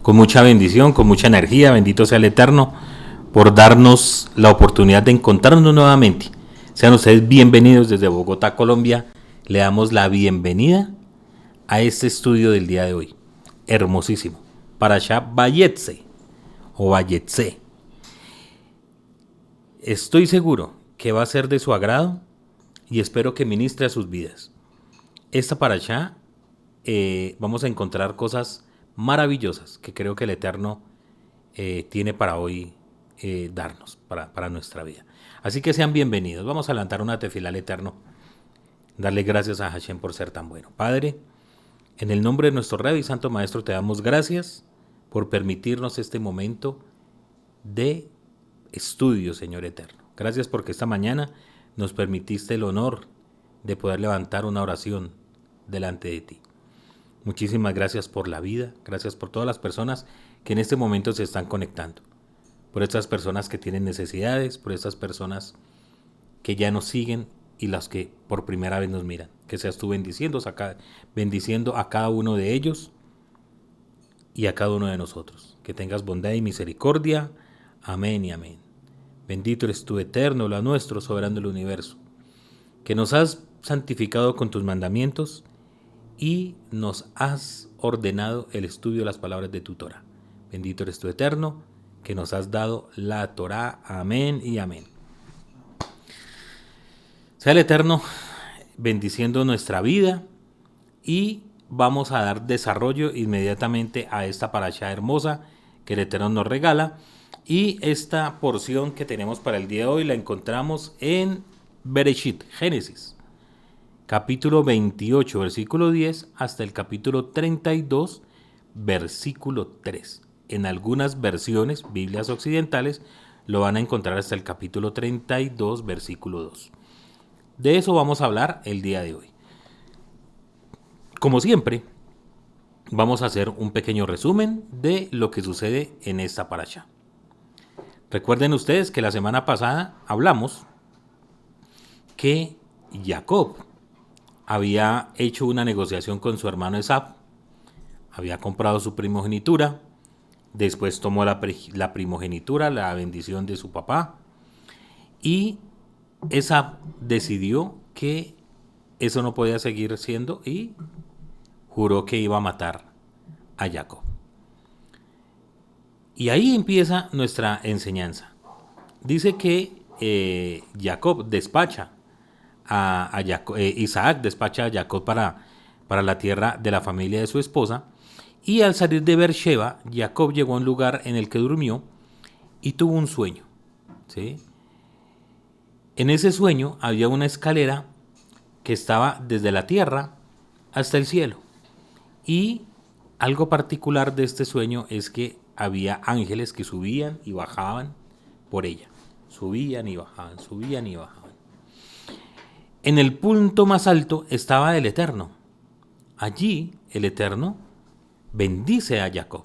con mucha bendición, con mucha energía. Bendito sea el Eterno por darnos la oportunidad de encontrarnos nuevamente. Sean ustedes bienvenidos desde Bogotá, Colombia. Le damos la bienvenida a este estudio del día de hoy. Hermosísimo. Parashá Vayetze o Vayetze. Estoy seguro que va a ser de su agrado y espero que ministre a sus vidas. Esta parashá vamos a encontrar cosas maravillosas que creo que el Eterno tiene para hoy darnos, para nuestra vida. Así que sean bienvenidos. Vamos a levantar una tefilá al Eterno. Darle gracias a Hashem por ser tan bueno. Padre, en el nombre de nuestro Rey y Santo Maestro te damos gracias por permitirnos este momento de estudio, Señor Eterno. Gracias porque esta mañana nos permitiste el honor de poder levantar una oración delante de ti. Muchísimas gracias por la vida, gracias por todas las personas que en este momento se están conectando, por estas personas que tienen necesidades, por estas personas que ya nos siguen y las que por primera vez nos miran. Que seas tú bendiciendo a cada uno de ellos y a cada uno de nosotros. Que tengas bondad y misericordia. Amén y amén. Bendito eres tú, Eterno, lo nuestro, soberano del universo, que nos has santificado con tus mandamientos y nos has ordenado el estudio de las palabras de tu Torah. Bendito eres tú, Eterno, que nos has dado la Torah. Amén y amén. Sea el Eterno bendiciendo nuestra vida y vamos a dar desarrollo inmediatamente a esta parashá hermosa que el Eterno nos regala. Y esta porción que tenemos para el día de hoy la encontramos en Bereshit, Génesis, capítulo 28, versículo 10, hasta el capítulo 32, versículo 3. En algunas versiones, Biblias occidentales, lo van a encontrar hasta el capítulo 32, versículo 2. De eso vamos a hablar el día de hoy. Como siempre, vamos a hacer un pequeño resumen de lo que sucede en esta parashá. Recuerden ustedes que la semana pasada hablamos que Jacob había hecho una negociación con su hermano Esaf, había comprado su primogenitura, después tomó la primogenitura, la bendición de su papá, y Esaf decidió que eso no podía seguir siendo y juró que iba a matar a Jacob. Y ahí empieza nuestra enseñanza. Dice que Jacob despacha a Jacob, Isaac despacha a Jacob para la tierra de la familia de su esposa, y al salir de Beersheba, Jacob llegó a un lugar en el que durmió y tuvo un sueño, ¿sí? En ese sueño había una escalera que estaba desde la tierra hasta el cielo, y algo particular de este sueño es que había ángeles que subían y bajaban por ella. Subían y bajaban, subían y bajaban. En el punto más alto estaba el Eterno. Allí el Eterno bendice a Jacob.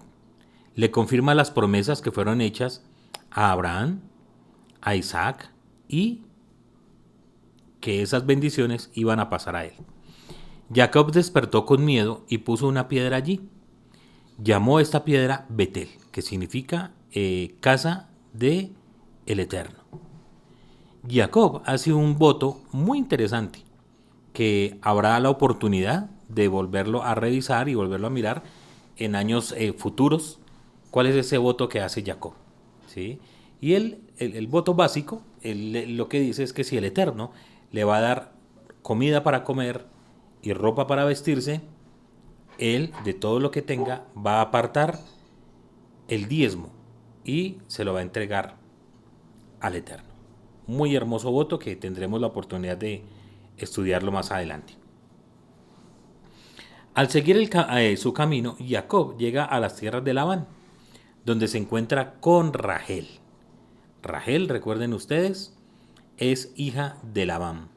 Le confirma las promesas que fueron hechas a Abraham, a Isaac, y que esas bendiciones iban a pasar a él. Jacob despertó con miedo y puso una piedra allí. Llamó a esta piedra Betel, que significa casa de el Eterno. Jacob hace un voto muy interesante, que habrá la oportunidad de volverlo a revisar y volverlo a mirar en años futuros. ¿Cuál es ese voto que hace Jacob? ¿Sí? Y el voto básico, lo que dice es que si el Eterno le va a dar comida para comer y ropa para vestirse, él, de todo lo que tenga, va a apartar el diezmo y se lo va a entregar al Eterno. Muy hermoso voto que tendremos la oportunidad de estudiarlo más adelante. Al seguir su camino, Jacob llega a las tierras de Labán, donde se encuentra con Rachel. Rachel, recuerden ustedes, es hija de Labán.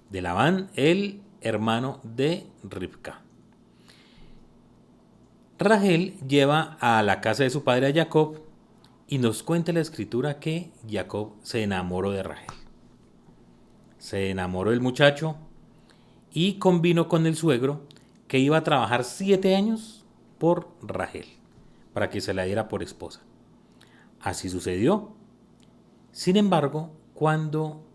De Labán, el hermano de Rivka. Rachel lleva a la casa de su padre a Jacob y nos cuenta la escritura que Jacob se enamoró de Rachel. Se enamoró el muchacho y convino con el suegro que iba a trabajar 7 años por Rachel, para que se la diera por esposa. Así sucedió. Sin embargo, cuando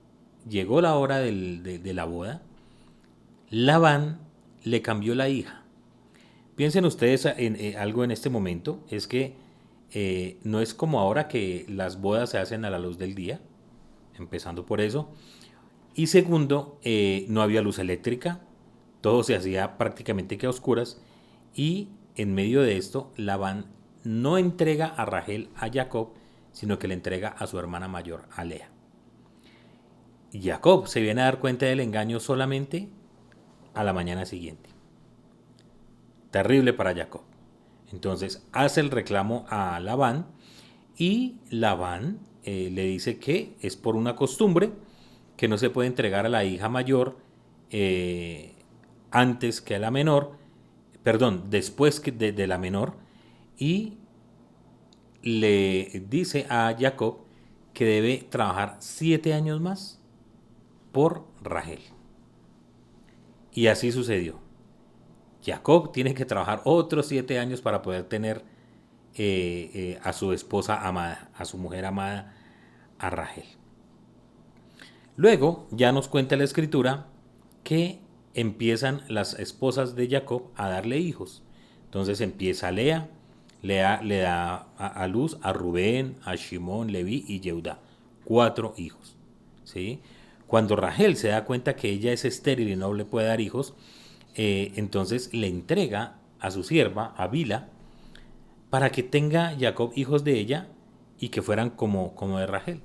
llegó la hora de la boda, Labán le cambió la hija. Piensen ustedes en algo en este momento, es que no es como ahora que las bodas se hacen a la luz del día, empezando por eso. Y segundo, no había luz eléctrica, todo se hacía prácticamente que a oscuras. Y en medio de esto, Labán no entrega a Rachel a Jacob, sino que le entrega a su hermana mayor, a Lea. Y Jacob se viene a dar cuenta del engaño solamente a la mañana siguiente. Terrible para Jacob. Entonces hace el reclamo a Labán y Labán le dice que es por una costumbre que no se puede entregar a la hija mayor antes que a la menor, perdón, después de la menor, y le dice a Jacob que debe trabajar 7 años más por Rachel. Y así sucedió. Jacob tiene que trabajar otros 7 años para poder tener a su esposa amada, a su mujer amada, a Rachel. Luego ya nos cuenta la escritura que empiezan las esposas de Jacob a darle hijos. Entonces empieza Lea, Lea le da a luz a Rubén, a Shimón, Leví y Yehudá. 4 hijos. ¿Sí? Cuando Rachel se da cuenta que ella es estéril y no le puede dar hijos, entonces le entrega a su sierva, a Bila, para que tenga Jacob hijos de ella y que fueran como de Rachel.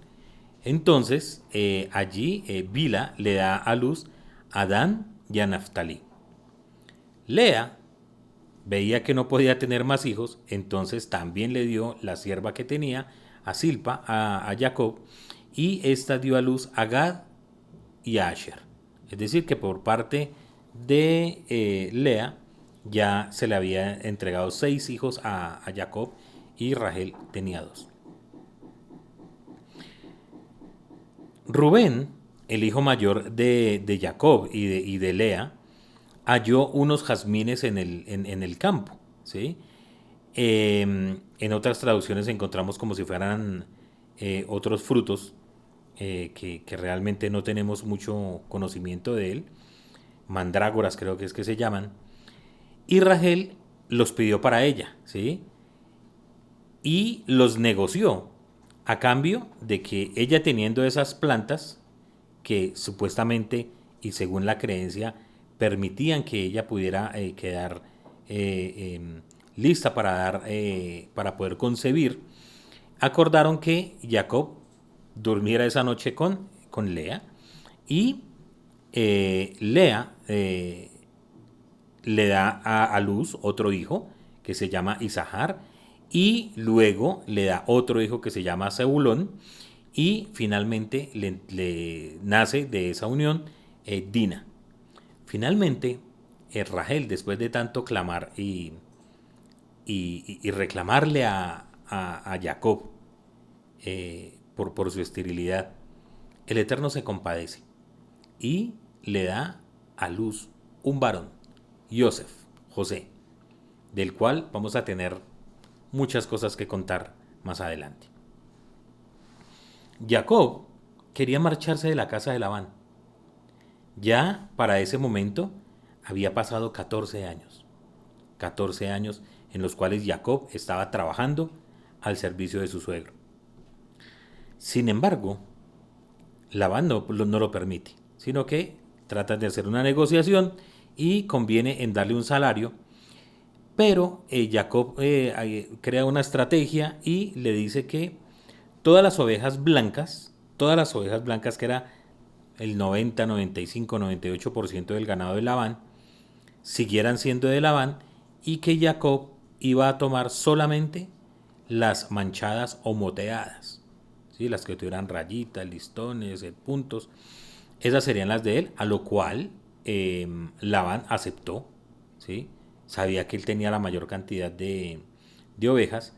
Entonces allí Bila le da a luz a Dan y a Naftali. Lea veía que no podía tener más hijos, entonces también le dio la sierva que tenía, a Silpa, a Jacob, y ésta dio a luz a Gad y a Asher. Es decir, que por parte de Lea ya se le había entregado 6 hijos a Jacob y Rachel tenía 2. Rubén, el hijo mayor de Jacob y de Lea, halló unos jazmines en el campo. ¿Sí? En otras traducciones encontramos como si fueran otros frutos que realmente no tenemos mucho conocimiento de él. Mandrágoras creo que es que se llaman. Y Rachel los pidió para ella, ¿sí? Y los negoció a cambio de que ella, teniendo esas plantas que supuestamente y según la creencia permitían que ella pudiera quedar lista para poder concebir, acordaron que Jacob durmiera esa noche con Lea y Lea le da a luz otro hijo que se llama Isahar y luego le da otro hijo que se llama Zebulón y finalmente le nace de esa unión Dina. Finalmente, Rachel, después de tanto clamar y reclamarle a Jacob por su esterilidad, el Eterno se compadece y le da a luz un varón, Yosef, José, del cual vamos a tener muchas cosas que contar más adelante. Jacob quería marcharse de la casa de Labán. Ya para ese momento había pasado 14 años. 14 años en los cuales Jacob estaba trabajando al servicio de su suegro. Sin embargo, Labán no lo permite, sino que trata de hacer una negociación y conviene en darle un salario, pero Jacob crea una estrategia y le dice que todas las ovejas blancas que era el 90, 95, 98% del ganado de Labán, siguieran siendo de Labán y que Jacob iba a tomar solamente las manchadas o moteadas, ¿sí? Las que tuvieran rayitas, listones, puntos, esas serían las de él, a lo cual Labán aceptó, ¿sí? Sabía que él tenía la mayor cantidad de ovejas.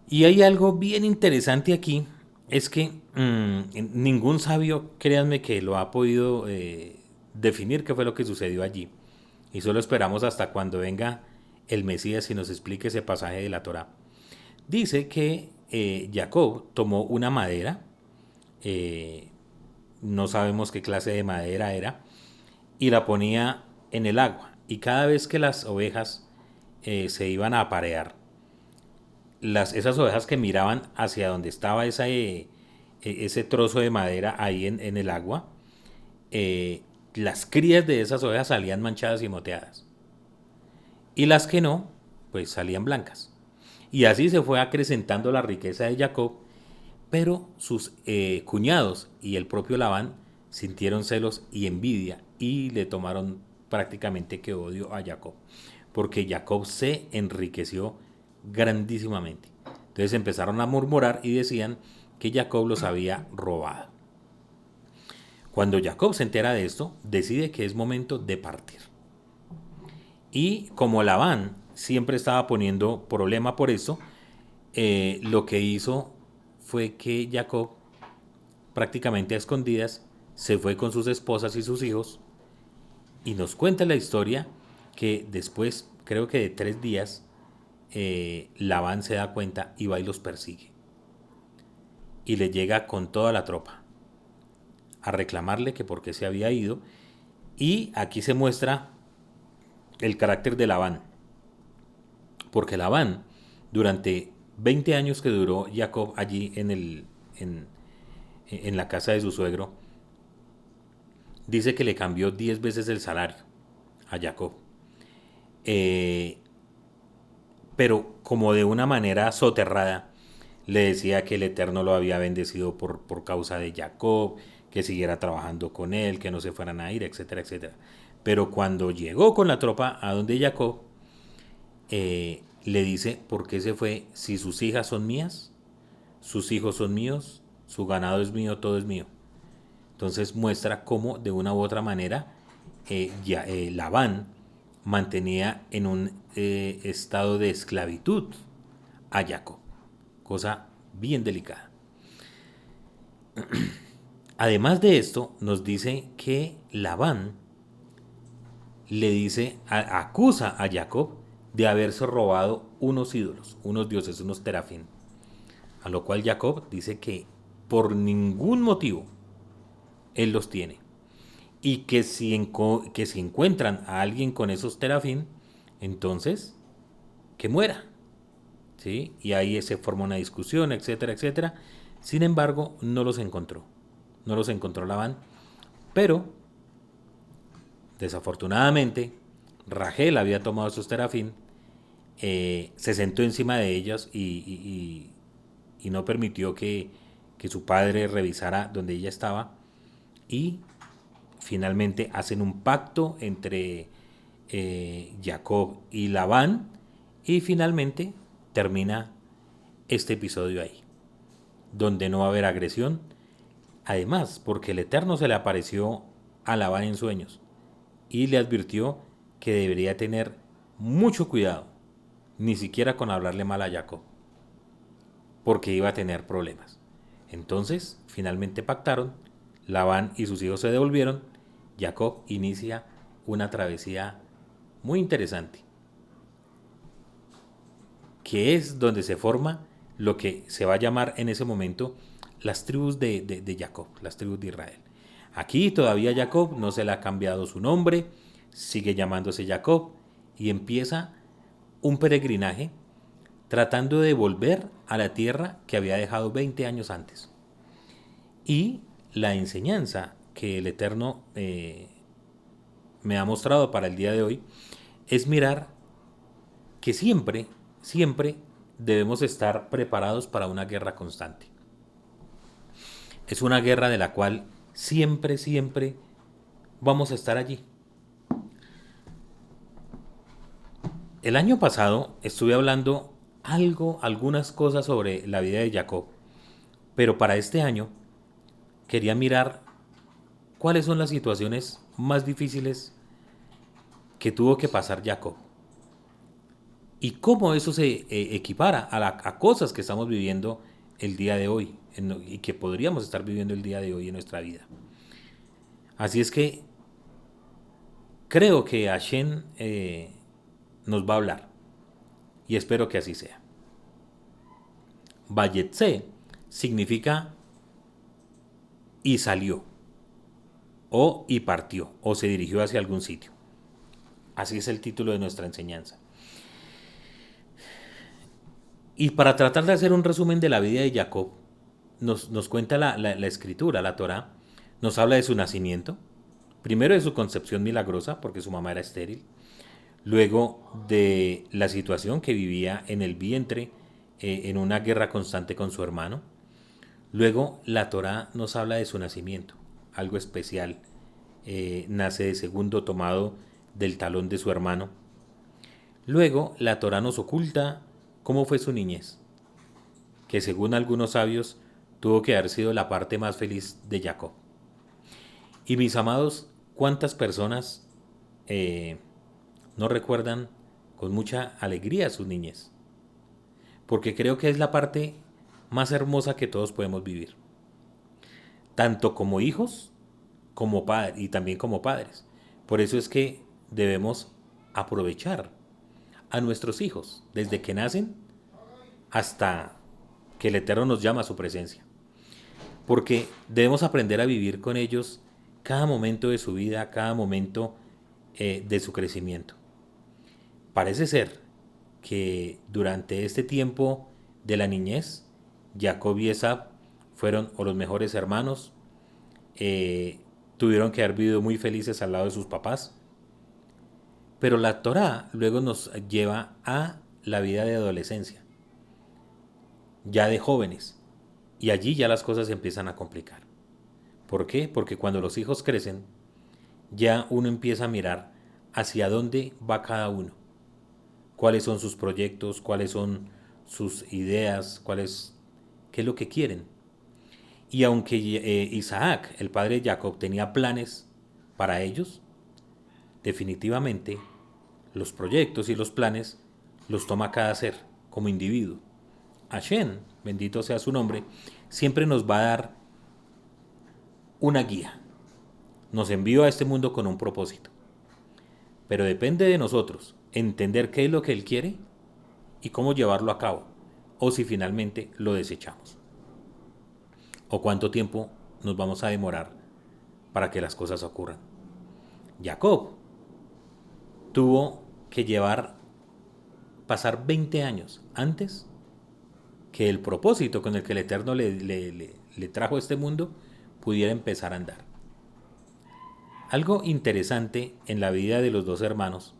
Y hay algo bien interesante aquí, es que ningún sabio, créanme, que lo ha podido definir qué fue lo que sucedió allí. Y solo esperamos hasta cuando venga el Mesías y nos explique ese pasaje de la Torá. Dice que Jacob tomó una madera, eh, no sabemos qué clase de madera era, y la ponía en el agua. Y cada vez que las ovejas se iban a aparear, esas ovejas que miraban hacia donde estaba ese trozo de madera ahí en el agua, las crías de esas ovejas salían manchadas y moteadas. Y las que no, pues salían blancas. Y así se fue acrecentando la riqueza de Jacob, pero sus cuñados y el propio Labán sintieron celos y envidia y le tomaron prácticamente que odio a Jacob, porque Jacob se enriqueció grandísimamente. Entonces empezaron a murmurar y decían que Jacob los había robado. Cuando Jacob se entera de esto, decide que es momento de partir. Y como Labán siempre estaba poniendo problema por eso, lo que hizo fue que Jacob, prácticamente a escondidas, se fue con sus esposas y sus hijos y nos cuenta la historia que después, creo que de 3 días, Labán se da cuenta y va y los persigue. Y le llega con toda la tropa a reclamarle que por qué se había ido. Y aquí se muestra el carácter de Labán. Porque Labán, durante 20 años que duró Jacob allí en la casa de su suegro, dice que le cambió 10 veces el salario a Jacob. Pero como de una manera soterrada, le decía que el Eterno lo había bendecido por causa de Jacob, que siguiera trabajando con él, que no se fueran a ir, etcétera, etcétera. Pero cuando llegó con la tropa a donde Jacob, le dice por qué se fue, si sus hijas son mías, sus hijos son míos, su ganado es mío, todo es mío. Entonces muestra cómo de una u otra manera Labán mantenía en un estado de esclavitud a Jacob, cosa bien delicada. Además de esto, nos dice que Labán le dice, acusa a Jacob de haberse robado unos ídolos, unos dioses, unos terafín. A lo cual Jacob dice que por ningún motivo él los tiene. Y que si encuentran a alguien con esos terafín, entonces que muera. ¿Sí? Y ahí se forma una discusión, etcétera, etcétera. Sin embargo, no los encontró. No los encontró Labán. Pero, desafortunadamente, Rachel había tomado esos terafín, se sentó encima de ellas y no permitió que su padre revisara donde ella estaba. Y finalmente hacen un pacto entre Jacob y Labán y finalmente termina este episodio ahí, donde no va a haber agresión. Además, porque el Eterno se le apareció a Labán en sueños y le advirtió que debería tener mucho cuidado, ni siquiera con hablarle mal a Jacob, porque iba a tener problemas. Entonces, finalmente pactaron, Labán y sus hijos se devolvieron, Jacob inicia una travesía muy interesante, que es donde se forma lo que se va a llamar en ese momento las tribus de Jacob, las tribus de Israel. Aquí todavía Jacob no se le ha cambiado su nombre, sigue llamándose Jacob y empieza un peregrinaje tratando de volver a la tierra que había dejado 20 años antes. Y la enseñanza que el Eterno me ha mostrado para el día de hoy es mirar que siempre, siempre debemos estar preparados para una guerra constante. Es una guerra de la cual siempre, siempre vamos a estar allí. El año pasado estuve hablando algunas cosas sobre la vida de Jacob, pero para este año quería mirar cuáles son las situaciones más difíciles que tuvo que pasar Jacob y cómo eso se equipara a cosas que estamos viviendo el día de hoy y que podríamos estar viviendo el día de hoy en nuestra vida. Así es que creo que Hashem nos va a hablar y espero que así sea. Vayetse significa y salió, o y partió, o se dirigió hacia algún sitio. Así es el título de nuestra enseñanza. Y para tratar de hacer un resumen de la vida de Jacob, nos cuenta la escritura, la Torá, nos habla de su nacimiento, primero de su concepción milagrosa, porque su mamá era estéril, luego de la situación que vivía en el vientre, en una guerra constante con su hermano, luego la Torá nos habla de su nacimiento, algo especial, nace de segundo tomado del talón de su hermano, luego la Torá nos oculta cómo fue su niñez, que según algunos sabios tuvo que haber sido la parte más feliz de Jacob. Y mis amados, ¿cuántas personas no recuerdan con mucha alegría su niñez? Porque creo que es la parte más hermosa que todos podemos vivir. Tanto como hijos, como padres y también como padres. Por eso es que debemos aprovechar a nuestros hijos desde que nacen hasta que el Eterno nos llama a su presencia. Porque debemos aprender a vivir con ellos cada momento de su vida, cada momento de su crecimiento. Parece ser que durante este tiempo de la niñez, Jacob y Esab fueron o los mejores hermanos, tuvieron que haber vivido muy felices al lado de sus papás, pero la Torá luego nos lleva a la vida de adolescencia, ya de jóvenes, y allí ya las cosas se empiezan a complicar. ¿Por qué? Porque cuando los hijos crecen, ya uno empieza a mirar hacia dónde va cada uno, cuáles son sus proyectos, cuáles son sus ideas, qué es lo que quieren. Y aunque Isaac, el padre de Jacob, tenía planes para ellos, definitivamente los proyectos y los planes los toma cada ser como individuo. Hashem, bendito sea su nombre, siempre nos va a dar una guía. Nos envió a este mundo con un propósito. Pero depende de nosotros entender qué es lo que Él quiere y cómo llevarlo a cabo. O si finalmente lo desechamos. O cuánto tiempo nos vamos a demorar para que las cosas ocurran. Jacob tuvo que pasar 20 años antes que el propósito con el que el Eterno le trajo a este mundo pudiera empezar a andar. Algo interesante en la vida de los dos hermanos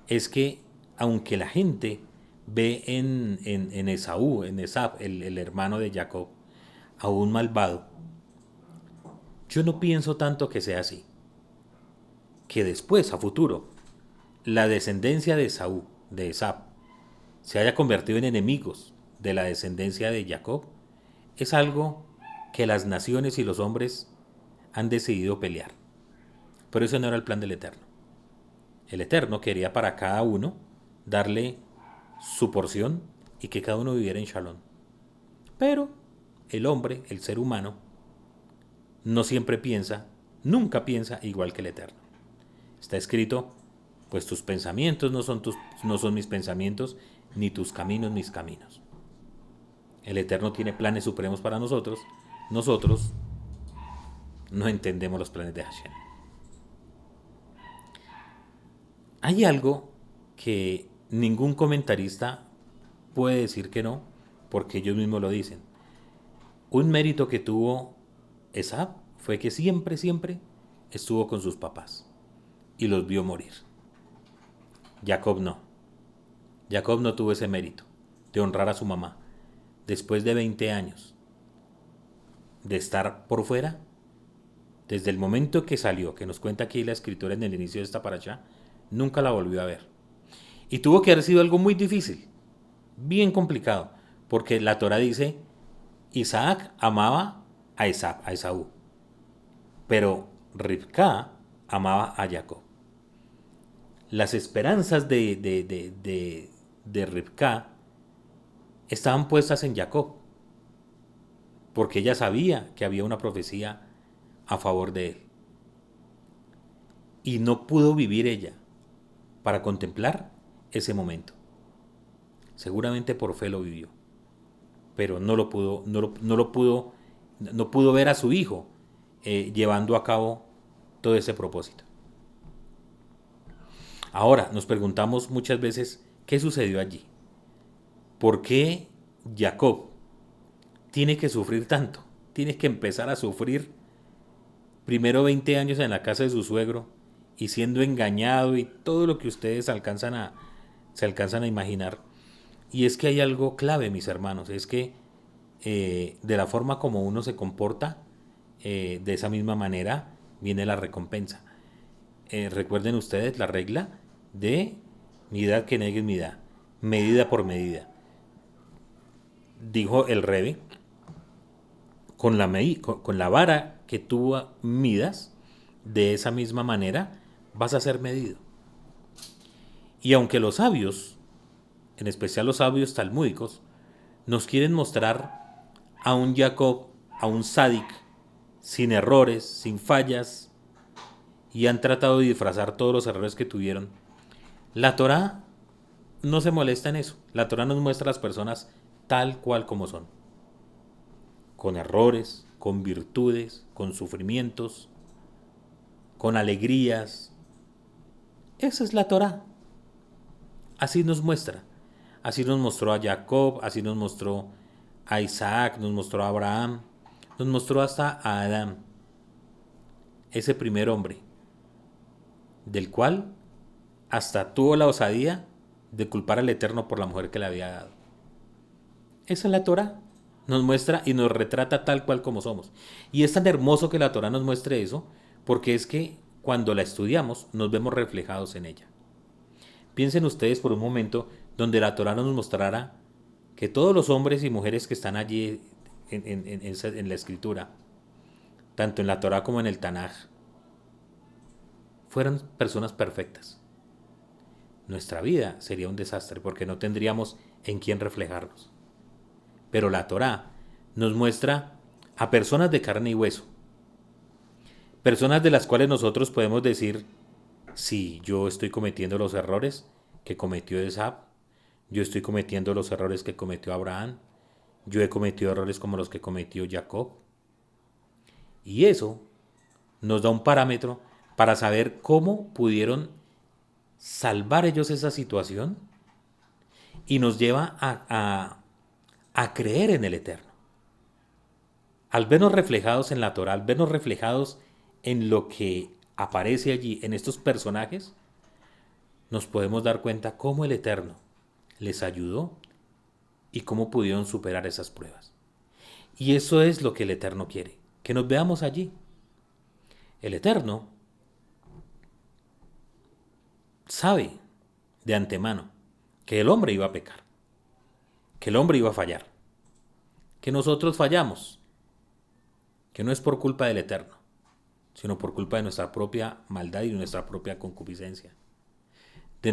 es que aunque la gente ve en Esaú, en Esab, el hermano de Jacob, a un malvado, yo no pienso tanto que sea así. Que después, a futuro, la descendencia de Esaú, de Esab, se haya convertido en enemigos de la descendencia de Jacob, es algo que las naciones y los hombres han decidido pelear. Pero eso no era el plan del Eterno. El Eterno quería para cada uno darle su porción y que cada uno viviera en Shalom. Pero el hombre, el ser humano, no siempre piensa, nunca piensa igual que el Eterno. Está escrito, pues tus pensamientos no son mis pensamientos, ni tus caminos mis caminos. El Eterno tiene planes supremos para nosotros. Nosotros no entendemos los planes de Hashem. Hay algo que ningún comentarista puede decir que no, porque ellos mismos lo dicen. Un mérito que tuvo Esab fue que siempre, siempre estuvo con sus papás y los vio morir. Jacob no. Jacob no tuvo ese mérito de honrar a su mamá. Después de 20 años de estar por fuera, desde el momento que salió, que nos cuenta aquí la escritora en el inicio de esta paracha, nunca la volvió a ver. Y tuvo que haber sido algo muy difícil, bien complicado, porque la Torah dice, Isaac amaba a Esaú, pero Rivka amaba a Jacob. Las esperanzas de Rivka estaban puestas en Jacob, porque ella sabía que había una profecía a favor de él. Y no pudo vivir ella para contemplar ese momento. Seguramente por fe lo vivió, pero no pudo ver a su hijo llevando a cabo todo ese propósito. Ahora nos preguntamos muchas veces qué sucedió allí. ¿Por qué Jacob tiene que sufrir tanto? Tiene que empezar a sufrir primero 20 años en la casa de su suegro y siendo engañado y todo lo que ustedes se alcanzan a imaginar. Y es que hay algo clave, mis hermanos, es que de la forma como uno se comporta, de esa misma manera viene la recompensa. Recuerden ustedes la regla de midad que negue midad, medida por medida. Dijo el Rebe, con la vara que tú midas, de esa misma manera vas a ser medido. Y aunque los sabios, en especial los sabios talmúdicos, nos quieren mostrar a un Jacob, a un sádic, sin errores, sin fallas, y han tratado de disfrazar todos los errores que tuvieron, la Torá no se molesta en eso. La Torá nos muestra a las personas tal cual como son, con errores, con virtudes, con sufrimientos, con alegrías. Esa es la Torá. Así nos muestra. Así nos mostró a Jacob, así nos mostró a Isaac, nos mostró a Abraham, nos mostró hasta a Adán, ese primer hombre, del cual hasta tuvo la osadía de culpar al Eterno por la mujer que le había dado. Esa es la Torá. Nos muestra y nos retrata tal cual como somos. Y es tan hermoso que la Torá nos muestre eso, porque es que cuando la estudiamos nos vemos reflejados en ella. Piensen ustedes por un momento donde la Torá nos mostrara que todos los hombres y mujeres que están allí en la escritura, tanto en la Torá como en el Tanaj, fueran personas perfectas. Nuestra vida sería un desastre porque no tendríamos en quién reflejarnos. Pero la Torá nos muestra a personas de carne y hueso, personas de las cuales nosotros podemos decir, sí, yo estoy cometiendo los errores que cometió Esab, yo estoy cometiendo los errores que cometió Abraham, yo he cometido errores como los que cometió Jacob. Y eso nos da un parámetro para saber cómo pudieron salvar ellos esa situación y nos lleva a creer en el Eterno. Al vernos reflejados en la Torah, al vernos reflejados en lo que aparece allí, en estos personajes, nos podemos dar cuenta cómo el Eterno les ayudó y cómo pudieron superar esas pruebas. Y eso es lo que el Eterno quiere, que nos veamos allí. El Eterno sabe de antemano que el hombre iba a pecar, que el hombre iba a fallar, que nosotros fallamos, que no es por culpa del Eterno, sino por culpa de nuestra propia maldad y de nuestra propia concupiscencia, de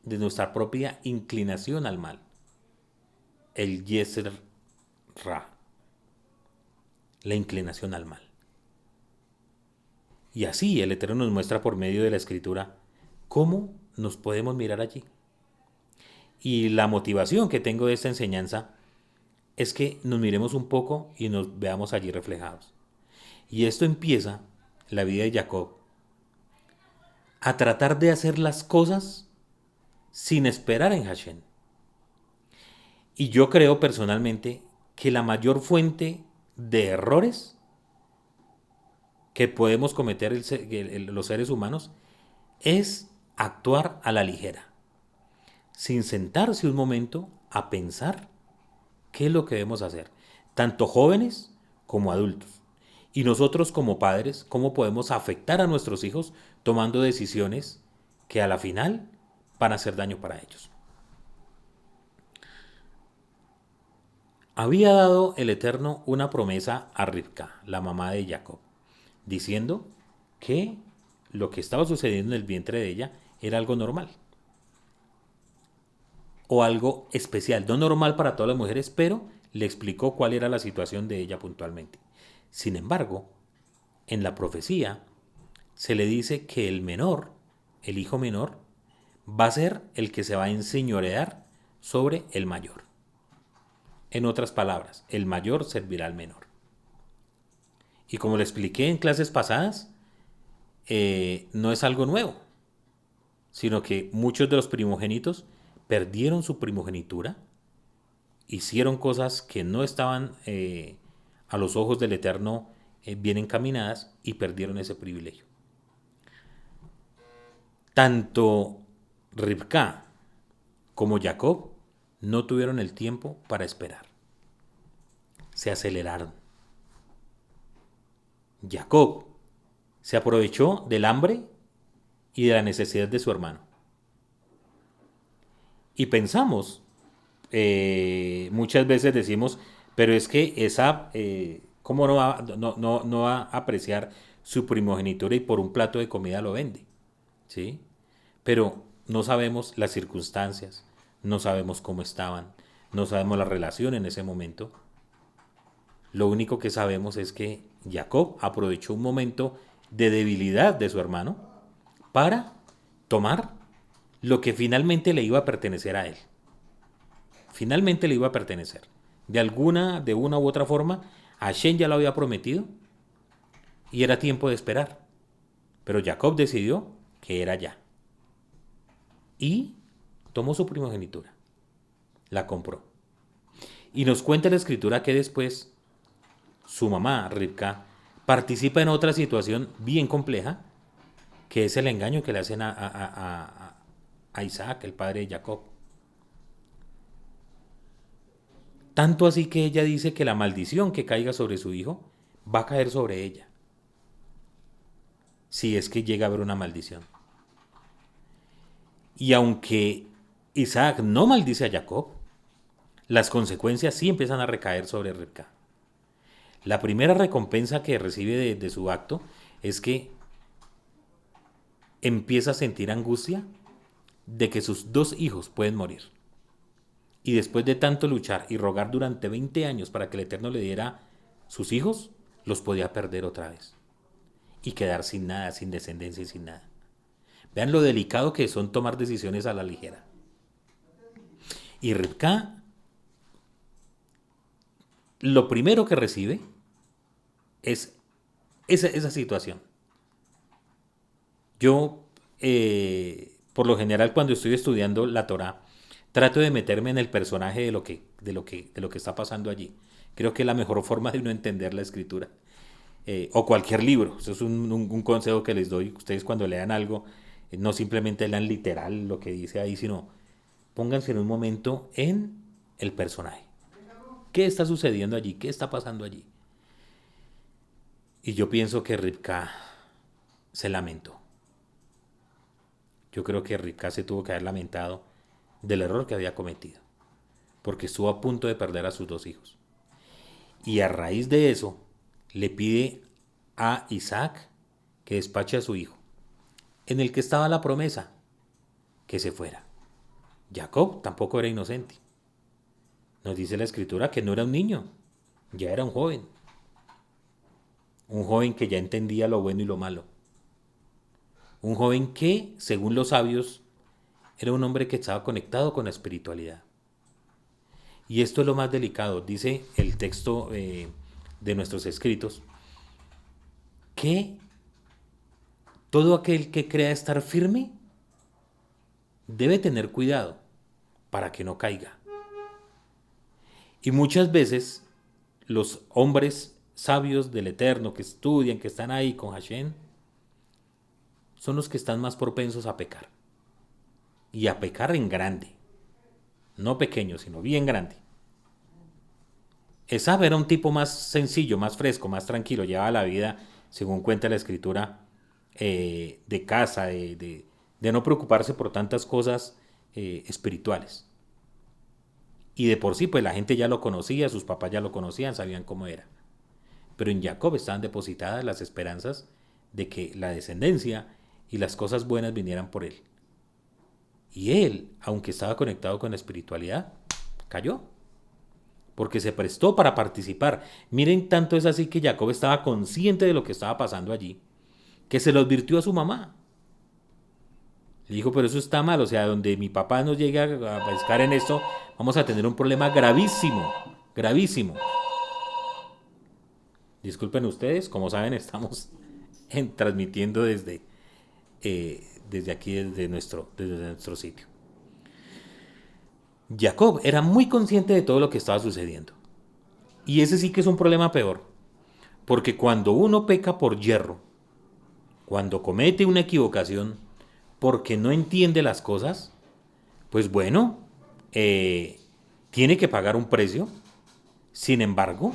de nuestra propia inclinación al mal, el Yeser Ra, la inclinación al mal. Y así el Eterno nos muestra por medio de la Escritura cómo nos podemos mirar allí. Y la motivación que tengo de esta enseñanza es que nos miremos un poco y nos veamos allí reflejados. Y esto empieza la vida de Jacob a tratar de hacer las cosas sin esperar en Hashem. Y yo creo personalmente que la mayor fuente de errores que podemos cometer los seres humanos es actuar a la ligera, sin sentarse un momento a pensar qué es lo que debemos hacer, tanto jóvenes como adultos. Y nosotros como padres, cómo podemos afectar a nuestros hijos tomando decisiones que a la final van a hacer daño para ellos. Había dado el Eterno una promesa a Rivka, la mamá de Jacob, diciendo que lo que estaba sucediendo en el vientre de ella era algo normal o algo especial, no normal para todas las mujeres, pero le explicó cuál era la situación de ella puntualmente. Sin embargo, en la profecía se le dice que el menor, el hijo menor, va a ser el que se va a enseñorear sobre el mayor. En otras palabras, el mayor servirá al menor. Y como le expliqué en clases pasadas, no es algo nuevo, sino que muchos de los primogénitos perdieron su primogenitura, hicieron cosas que no estaban a los ojos del Eterno bien encaminadas y perdieron ese privilegio. Tanto Rivka como Jacob no tuvieron el tiempo para esperar. Se aceleraron. Jacob se aprovechó del hambre y de la necesidad de su hermano. Y pensamos, muchas veces decimos, pero es que Esab, ¿cómo no va a apreciar su primogenitura y por un plato de comida lo vende? ¿Sí? Pero no sabemos las circunstancias, no sabemos cómo estaban, no sabemos la relación en ese momento. Lo único que sabemos es que Jacob aprovechó un momento de debilidad de su hermano para tomar lo que finalmente le iba a pertenecer a él. Finalmente le iba a pertenecer. De una u otra forma, Hashem ya lo había prometido y era tiempo de esperar. Pero Jacob decidió que era ya. Y tomó su primogenitura. La compró. Y nos cuenta la escritura que después su mamá, Rivka, participa en otra situación bien compleja, que es el engaño que le hacen a Isaac, el padre de Jacob. Tanto así que ella dice que la maldición que caiga sobre su hijo va a caer sobre ella. Si es que llega a haber una maldición. Y aunque Isaac no maldice a Jacob, las consecuencias sí empiezan a recaer sobre Rivka. La primera recompensa que recibe de su acto es que empieza a sentir angustia de que sus dos hijos pueden morir. Y después de tanto luchar y rogar durante 20 años para que el Eterno le diera sus hijos, los podía perder otra vez. Y quedar sin nada, sin descendencia y sin nada. Vean lo delicado que son tomar decisiones a la ligera. Y Rivka, lo primero que recibe es esa situación. Yo, por lo general, cuando estoy estudiando la Torá, trato de meterme en el personaje de lo que está pasando allí. Creo que es la mejor forma de uno entender la escritura. O cualquier libro. Eso es un consejo que les doy. Ustedes cuando lean algo, no simplemente lean literal lo que dice ahí, sino pónganse en un momento en el personaje. ¿Qué está sucediendo allí? ¿Qué está pasando allí? Y yo pienso que Rivka se lamentó. Yo creo que Rivka se tuvo que haber lamentado del error que había cometido, porque estuvo a punto de perder a sus dos hijos. Y a raíz de eso, le pide a Isaac que despache a su hijo, en el que estaba la promesa, que se fuera. Jacob tampoco era inocente. Nos dice la escritura que no era un niño, ya era un joven. Un joven que ya entendía lo bueno y lo malo. Un joven que, según los sabios, era un hombre que estaba conectado con la espiritualidad. Y esto es lo más delicado, dice el texto de nuestros escritos, que todo aquel que crea estar firme debe tener cuidado para que no caiga. Y muchas veces los hombres sabios del Eterno que estudian, que están ahí con Hashem, son los que están más propensos a pecar. Y a pecar en grande. No pequeño, sino bien grande. Esab era un tipo más sencillo, más fresco, más tranquilo. Llevaba la vida, según cuenta la escritura, de casa, de no preocuparse por tantas cosas espirituales. Y de por sí, pues la gente ya lo conocía, sus papás ya lo conocían, sabían cómo era. Pero en Jacob estaban depositadas las esperanzas de que la descendencia y las cosas buenas vinieran por él. Y él, aunque estaba conectado con la espiritualidad, cayó. Porque se prestó para participar. Miren, tanto es así que Jacob estaba consciente de lo que estaba pasando allí, que se lo advirtió a su mamá. Le dijo, pero eso está mal, o sea, donde mi papá nos llegue a pescar en esto, vamos a tener un problema gravísimo, gravísimo. Disculpen ustedes, como saben, estamos transmitiendo desde aquí, desde nuestro sitio. Jacob era muy consciente de todo lo que estaba sucediendo. Y ese sí que es un problema peor. Porque cuando uno peca por yerro, cuando comete una equivocación, porque no entiende las cosas, pues bueno, eh, tiene que pagar un precio. Sin embargo,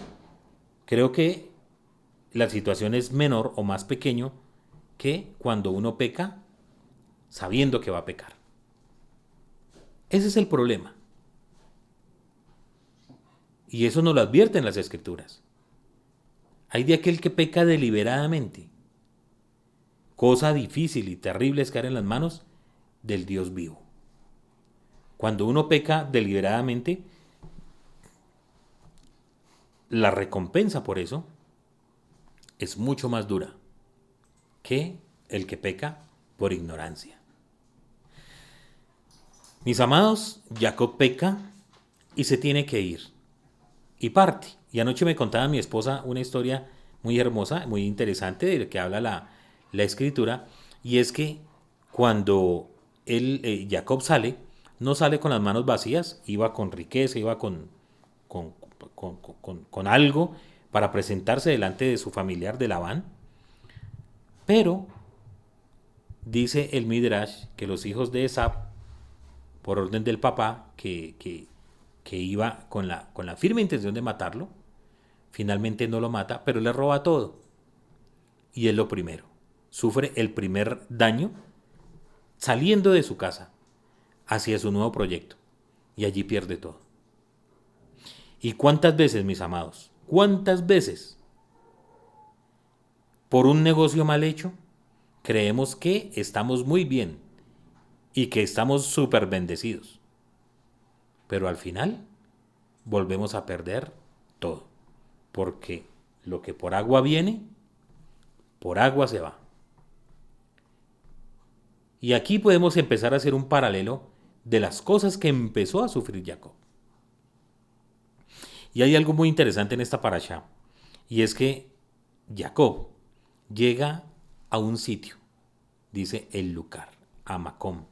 creo que la situación es menor o más pequeño que cuando uno peca sabiendo que va a pecar. Ese es el problema. Y eso nos lo advierten las escrituras. Hay de aquel que peca deliberadamente. Cosa difícil y terrible es caer en las manos del Dios vivo. Cuando uno peca deliberadamente, la recompensa por eso es mucho más dura que el que peca por ignorancia. Mis amados, Jacob peca y se tiene que ir. Y parte. Y anoche me contaba mi esposa una historia muy hermosa, muy interesante, de la que habla la escritura, y es que cuando Jacob sale, no sale con las manos vacías, iba con riqueza, iba con, con algo para presentarse delante de su familiar de Labán, pero dice el Midrash que los hijos de Esab, por orden del papá, que iba con la firme intención de matarlo, finalmente no lo mata, pero le roba todo. Y es lo primero. Sufre el primer daño saliendo de su casa hacia su nuevo proyecto. Y allí pierde todo. ¿Y cuántas veces, mis amados? ¿Cuántas veces por un negocio mal hecho creemos que estamos muy bien y que estamos súper bendecidos? Pero al final volvemos a perder todo. Porque lo que por agua viene, por agua se va. Y aquí podemos empezar a hacer un paralelo de las cosas que empezó a sufrir Jacob. Y hay algo muy interesante en esta parasha, y es que Jacob llega a un sitio, dice el lugar, a Macom,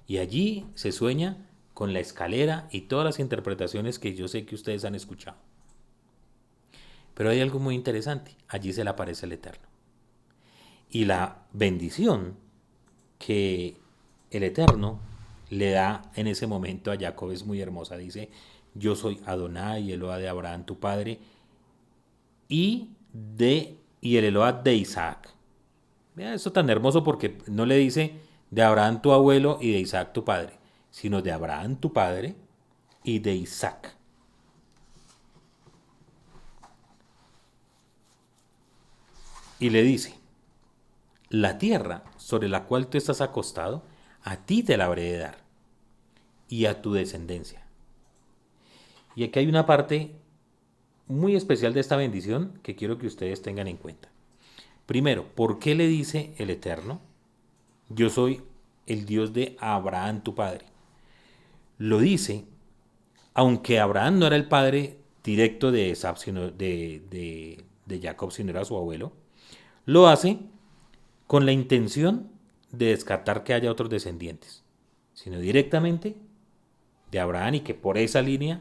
y allí se sueña con la escalera y todas las interpretaciones que yo sé que ustedes han escuchado. Pero hay algo muy interesante, allí se le aparece el Eterno. Y la bendición que el Eterno le da en ese momento a Jacob es muy hermosa. Dice, yo soy Adonai, Eloa de Abraham tu padre, y el Eloa de Isaac. Mira eso tan hermoso porque no le dice de Abraham tu abuelo y de Isaac tu padre, sino de Abraham tu padre y de Isaac. Y le dice, la tierra sobre la cual tú estás acostado, a ti te la habré de dar, y a tu descendencia. Y aquí hay una parte muy especial de esta bendición que quiero que ustedes tengan en cuenta. Primero, ¿por qué le dice el Eterno? Yo soy el Dios de Abraham tu padre. Lo dice, aunque Abraham no era el padre directo de Esab, sino de Jacob, sino era su abuelo, lo hace con la intención de descartar que haya otros descendientes, sino directamente de Abraham, y que por esa línea,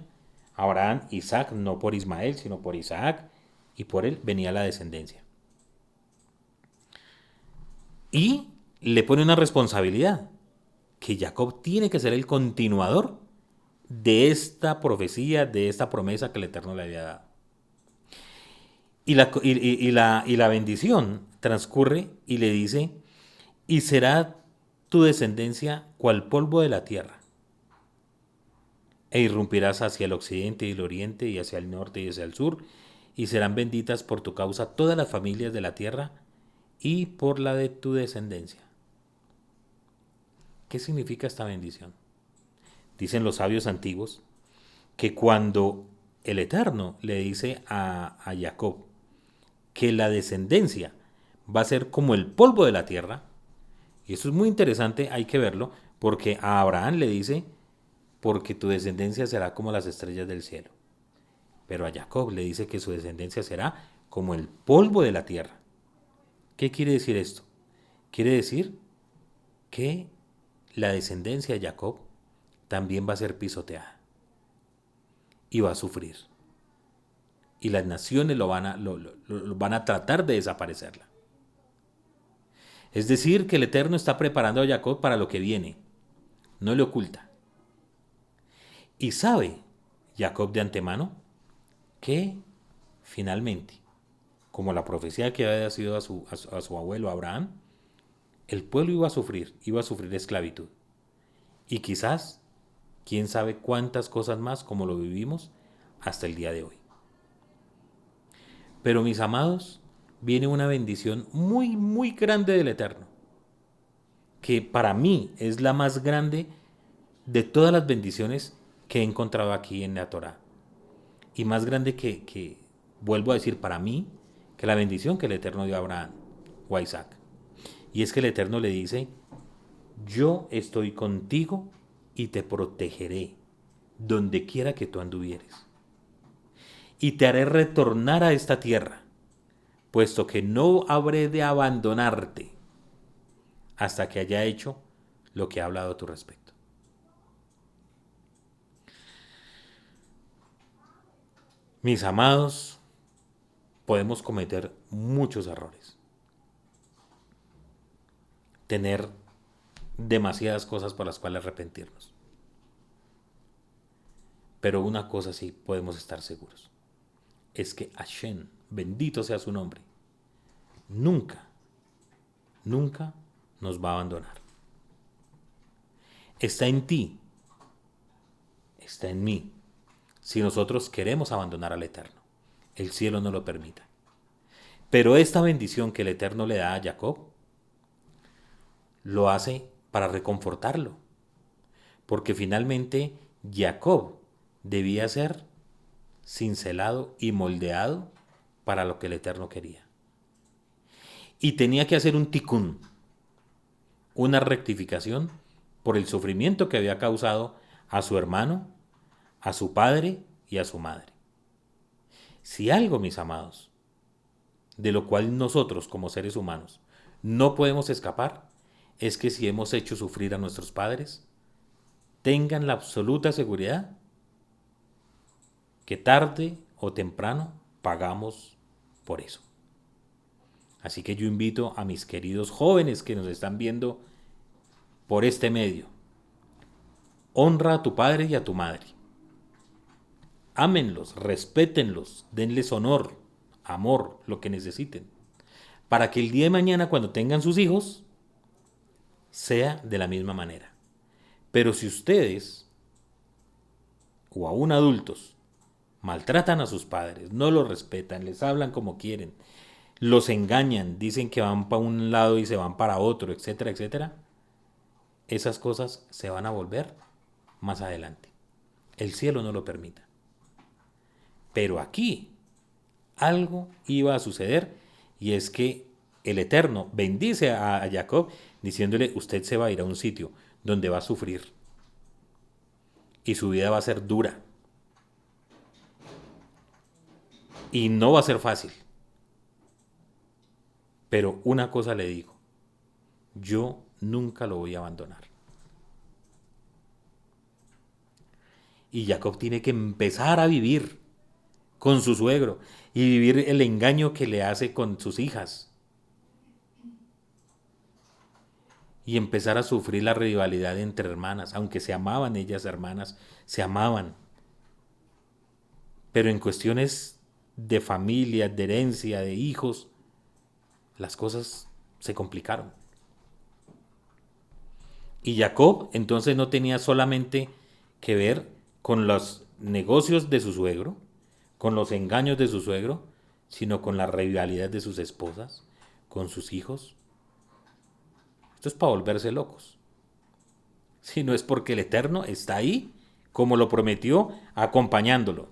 Abraham, Isaac, no por Ismael, sino por Isaac, y por él venía la descendencia. Y le pone una responsabilidad, que Jacob tiene que ser el continuador de esta profecía, de esta promesa que el Eterno le había dado. Y la bendición transcurre y le dice, y será tu descendencia cual polvo de la tierra, e irrumpirás hacia el occidente y el oriente, y hacia el norte y hacia el sur, y serán benditas por tu causa todas las familias de la tierra, y por la de tu descendencia. ¿Qué significa esta bendición? Dicen los sabios antiguos que cuando el Eterno le dice a Jacob que la descendencia va a ser como el polvo de la tierra, Y eso es muy interesante, hay que verlo, porque a Abraham le dice, porque tu descendencia será como las estrellas del cielo. Pero a Jacob le dice que su descendencia será como el polvo de la tierra. ¿Qué quiere decir esto? Quiere decir que la descendencia de Jacob también va a ser pisoteada y va a sufrir. Y las naciones lo van a tratar de desaparecerla. Es decir, que el Eterno está preparando a Jacob para lo que viene. No le oculta. Y sabe Jacob de antemano que finalmente, como la profecía que había sido a su abuelo Abraham, el pueblo iba a sufrir esclavitud. Y quizás, quién sabe cuántas cosas más como lo vivimos hasta el día de hoy. Pero mis amados, viene una bendición muy, muy grande del Eterno, que para mí es la más grande de todas las bendiciones que he encontrado aquí en la Torá. Y más grande que, vuelvo a decir, para mí, que la bendición que el Eterno dio a Abraham o a Isaac. Y es que el Eterno le dice, yo estoy contigo y te protegeré donde quiera que tú anduvieres. Y te haré retornar a esta tierra, puesto que no habré de abandonarte hasta que haya hecho lo que he hablado a tu respecto. Mis amados, podemos cometer muchos errores. Tener demasiadas cosas por las cuales arrepentirnos. Pero una cosa sí podemos estar seguros. Es que Hashem, bendito sea su nombre, nunca, nunca nos va a abandonar. Está en ti, está en mí, si nosotros queremos abandonar al Eterno. El cielo no lo permita. Pero esta bendición que el Eterno le da a Jacob, lo hace para reconfortarlo. Porque finalmente Jacob debía ser cincelado y moldeado para lo que el Eterno quería. Y tenía que hacer un tikkun, una rectificación por el sufrimiento que había causado a su hermano, a su padre y a su madre. Si algo, mis amados, de lo cual nosotros como seres humanos no podemos escapar, es que si hemos hecho sufrir a nuestros padres, tengan la absoluta seguridad que tarde o temprano pagamos por eso. Así que yo invito a mis queridos jóvenes que nos están viendo por este medio. Honra a tu padre y a tu madre. Ámenlos, respétenlos, denles honor, amor, lo que necesiten. Para que el día de mañana, cuando tengan sus hijos, sea de la misma manera. Pero si ustedes, o aún adultos, maltratan a sus padres, no los respetan, les hablan como quieren, los engañan, dicen que van para un lado y se van para otro, etcétera, etcétera, esas cosas se van a volver más adelante. El cielo no lo permita. Pero aquí algo iba a suceder y es que el Eterno bendice a Jacob diciéndole, usted se va a ir a un sitio donde va a sufrir y su vida va a ser dura y no va a ser fácil. Pero una cosa le digo, yo nunca lo voy a abandonar. Y Jacob tiene que empezar a vivir con su suegro y vivir el engaño que le hace con sus hijas. Y empezar a sufrir la rivalidad entre hermanas, aunque se amaban ellas hermanas, se amaban. Pero en cuestiones de familia, de herencia, de hijos, las cosas se complicaron. Y Jacob entonces no tenía solamente que ver con los negocios de su suegro, con los engaños de su suegro, sino con la rivalidad de sus esposas, con sus hijos. Esto es para volverse locos. Si no es porque el Eterno está ahí, como lo prometió, acompañándolo.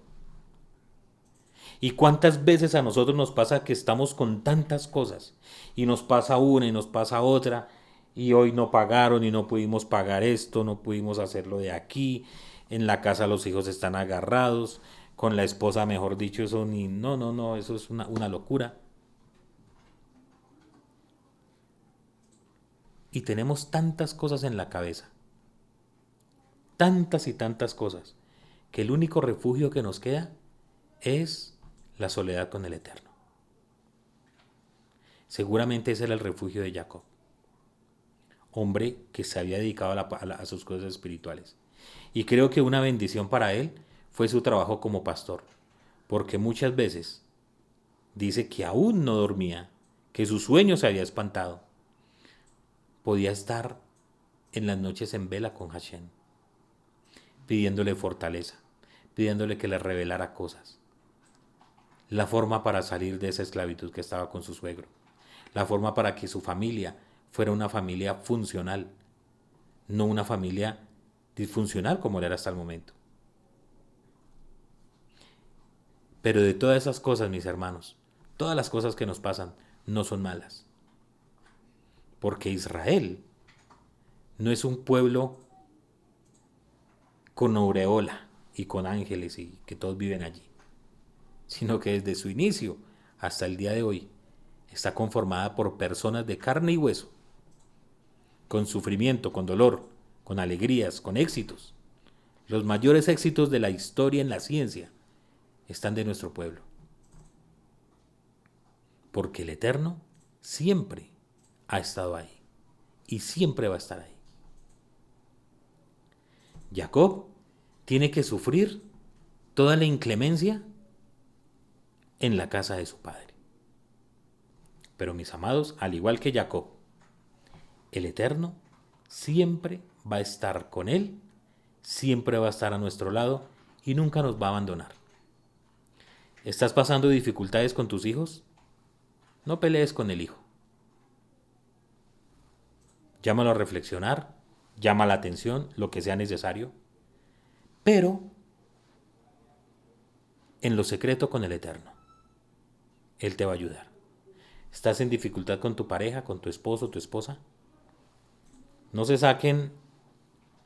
¿Y cuántas veces a nosotros nos pasa que estamos con tantas cosas? Y nos pasa una y nos pasa otra. y hoy no pagaron y no pudimos pagar esto, no pudimos hacerlo de aquí, en la casa los hijos están agarrados, con la esposa, mejor dicho, eso ni, no, no, no, eso es una locura. Y tenemos tantas cosas en la cabeza, tantas y tantas cosas, que el único refugio que nos queda es la soledad con el Eterno. Seguramente ese era el refugio de Jacob, hombre que se había dedicado a sus cosas espirituales. Y creo que una bendición para él fue su trabajo como pastor, porque muchas veces dice que aún no dormía, que su sueño se había espantado. Podía estar en las noches en vela con Hashem, pidiéndole fortaleza, pidiéndole que le revelara cosas, la forma para salir de esa esclavitud que estaba con su suegro, la forma para que su familia fuera una familia funcional, no una familia disfuncional como era hasta el momento. Pero de todas esas cosas, mis hermanos, todas las cosas que nos pasan no son malas. Porque Israel no es un pueblo con aureola y con ángeles y que todos viven allí, sino que desde su inicio hasta el día de hoy está conformada por personas de carne y hueso, con sufrimiento, con dolor, con alegrías, con éxitos. Los mayores éxitos de la historia en la ciencia están de nuestro pueblo. Porque el Eterno siempre ha estado ahí y siempre va a estar ahí. Jacob tiene que sufrir toda la inclemencia en la casa de su padre. Pero mis amados, al igual que Jacob, el Eterno siempre va a estar con él, siempre va a estar a nuestro lado y nunca nos va a abandonar. ¿Estás pasando dificultades con tus hijos? No pelees con el hijo. Llámalo a reflexionar, llama la atención, lo que sea necesario, pero en lo secreto con el Eterno. Él te va a ayudar. ¿Estás en dificultad con tu pareja, con tu esposo, tu esposa? No se saquen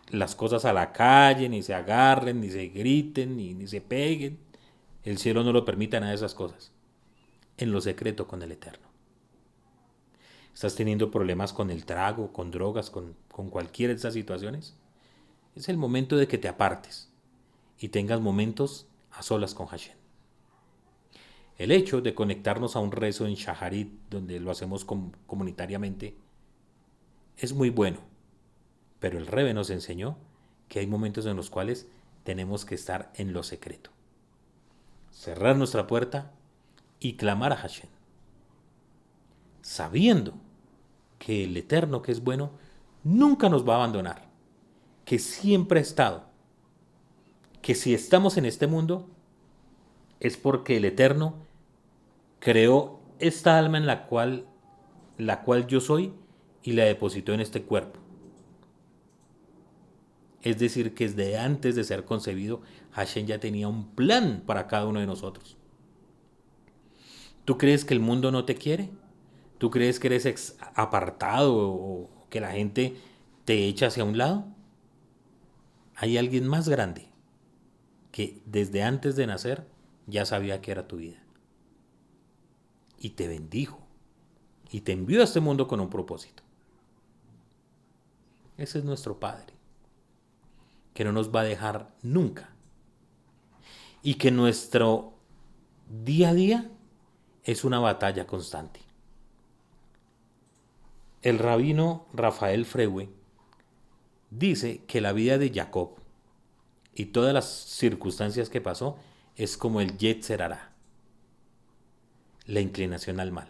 las cosas a la calle, ni se agarren, ni se griten, ni se peguen. El cielo no lo permite, nada de esas cosas. En lo secreto con el Eterno. ¿Estás teniendo problemas con el trago, con drogas, con cualquiera de estas situaciones? Es el momento de que te apartes y tengas momentos a solas con Hashem. El hecho de conectarnos a un rezo en Shaharit, donde lo hacemos comunitariamente, es muy bueno. Pero el Rebbe nos enseñó que hay momentos en los cuales tenemos que estar en lo secreto. Cerrar nuestra puerta y clamar a Hashem. Sabiendo que el Eterno, que es bueno, nunca nos va a abandonar. Que siempre ha estado. Que si estamos en este mundo es porque el Eterno creó esta alma en la cual yo soy y la depositó en este cuerpo. Es decir, que desde antes de ser concebido, Hashem ya tenía un plan para cada uno de nosotros. ¿Tú crees que el mundo no te quiere? ¿Tú crees que eres apartado o que la gente te echa hacia un lado? Hay alguien más grande que desde antes de nacer ya sabía que era tu vida. Y te bendijo. Y te envió a este mundo con un propósito. Ese es nuestro Padre, que no nos va a dejar nunca. Y que nuestro día a día es una batalla constante. El rabino Rafael Freue dice que la vida de Jacob y todas las circunstancias que pasó es como el Yetzer Hará, la inclinación al mal,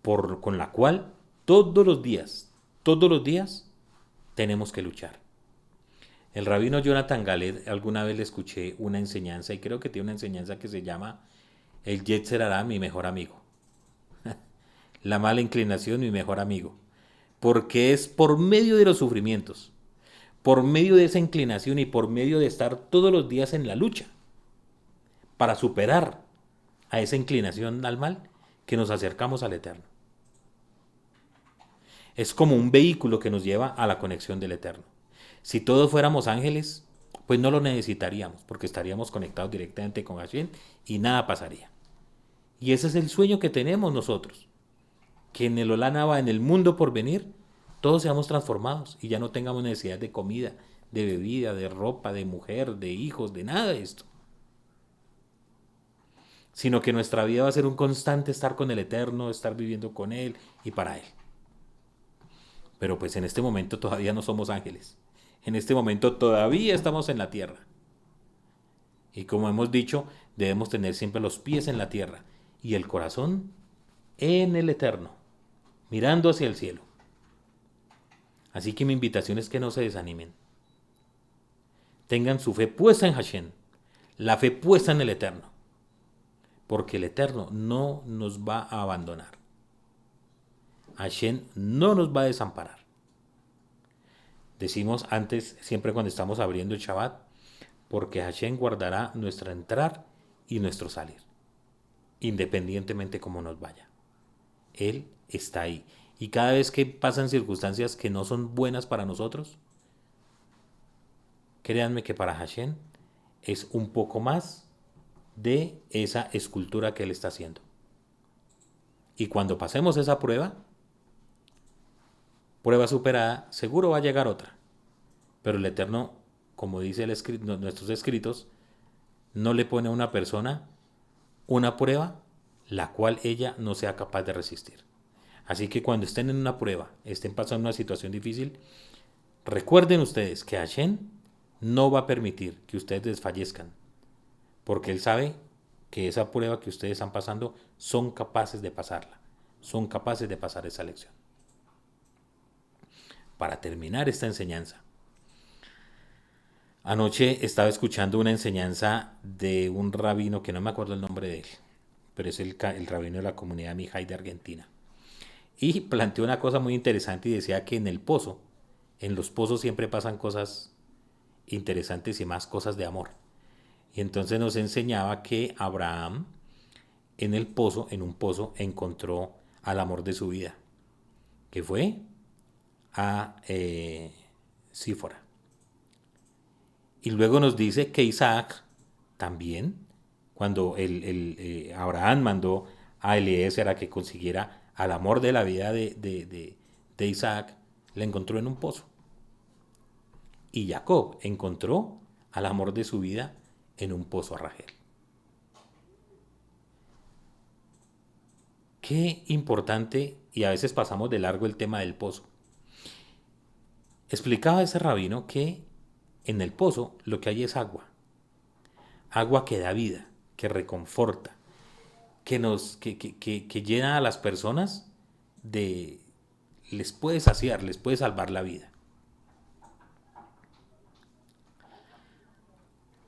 con la cual todos los días tenemos que luchar. El rabino Jonathan Galed, alguna vez le escuché una enseñanza, y creo que tiene una enseñanza que se llama el Yetzer Hará, mi mejor amigo. La mala inclinación, mi mejor amigo. Porque es por medio de los sufrimientos, por medio de esa inclinación y por medio de estar todos los días en la lucha para superar a esa inclinación al mal que nos acercamos al Eterno. Es como un vehículo que nos lleva a la conexión del Eterno. Si todos fuéramos ángeles, pues no lo necesitaríamos, porque estaríamos conectados directamente con Hashem y nada pasaría. Y ese es el sueño que tenemos nosotros, que en el Olanaba, en el mundo por venir, todos seamos transformados y ya no tengamos necesidad de comida, de bebida, de ropa, de mujer, de hijos, de nada de esto. Sino que nuestra vida va a ser un constante estar con el Eterno, estar viviendo con Él y para Él. Pero pues en este momento todavía no somos ángeles. En este momento todavía estamos en la tierra. Y como hemos dicho, debemos tener siempre los pies en la tierra y el corazón en el Eterno, mirando hacia el cielo. Así que mi invitación es que no se desanimen. Tengan su fe puesta en Hashem, la fe puesta en el Eterno, porque el Eterno no nos va a abandonar. Hashem no nos va a desamparar. Decimos antes, siempre cuando estamos abriendo el Shabbat, porque Hashem guardará nuestro entrar y nuestro salir, independientemente cómo nos vaya. Él está ahí. Y cada vez que pasan circunstancias que no son buenas para nosotros, créanme que para Hashem es un poco más de esa escultura que Él está haciendo. Y cuando pasemos esa prueba superada, seguro va a llegar otra. Pero el Eterno, como dice nuestros escritos, no le pone a una persona una prueba la cual ella no sea capaz de resistir. Así que cuando estén en una prueba, estén pasando una situación difícil, recuerden ustedes que Hashem no va a permitir que ustedes desfallezcan, porque Él sabe que esa prueba que ustedes están pasando son capaces de pasarla, son capaces de pasar esa lección. Para terminar esta enseñanza, anoche estaba escuchando una enseñanza de un rabino que no me acuerdo el nombre de él, pero es el rabino de la comunidad Mijay de Argentina. Y planteó una cosa muy interesante y decía que en los pozos siempre pasan cosas interesantes y más cosas de amor. Y entonces nos enseñaba que Abraham en un pozo, encontró al amor de su vida, que fue a Sífora. Y luego nos dice que Isaac también, cuando Abraham mandó a Eliezer a que consiguiera al amor de la vida de Isaac, le encontró en un pozo. Y Jacob encontró al amor de su vida en un pozo a Rachel. Qué importante, y a veces pasamos de largo el tema del pozo. Explicaba ese rabino que en el pozo lo que hay es agua. Agua que da vida, que reconforta, que llena a las personas les puede saciar, les puede salvar la vida.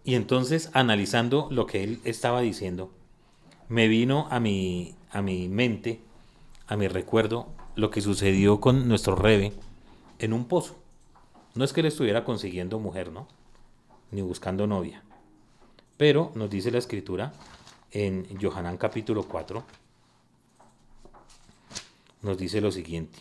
Y entonces, analizando lo que él estaba diciendo, me vino a mi mente, a mi recuerdo, lo que sucedió con nuestro Rebe en un pozo. No es que él estuviera consiguiendo mujer, ¿no? Ni buscando novia. Pero nos dice la escritura en Yohanan capítulo 4, nos dice lo siguiente.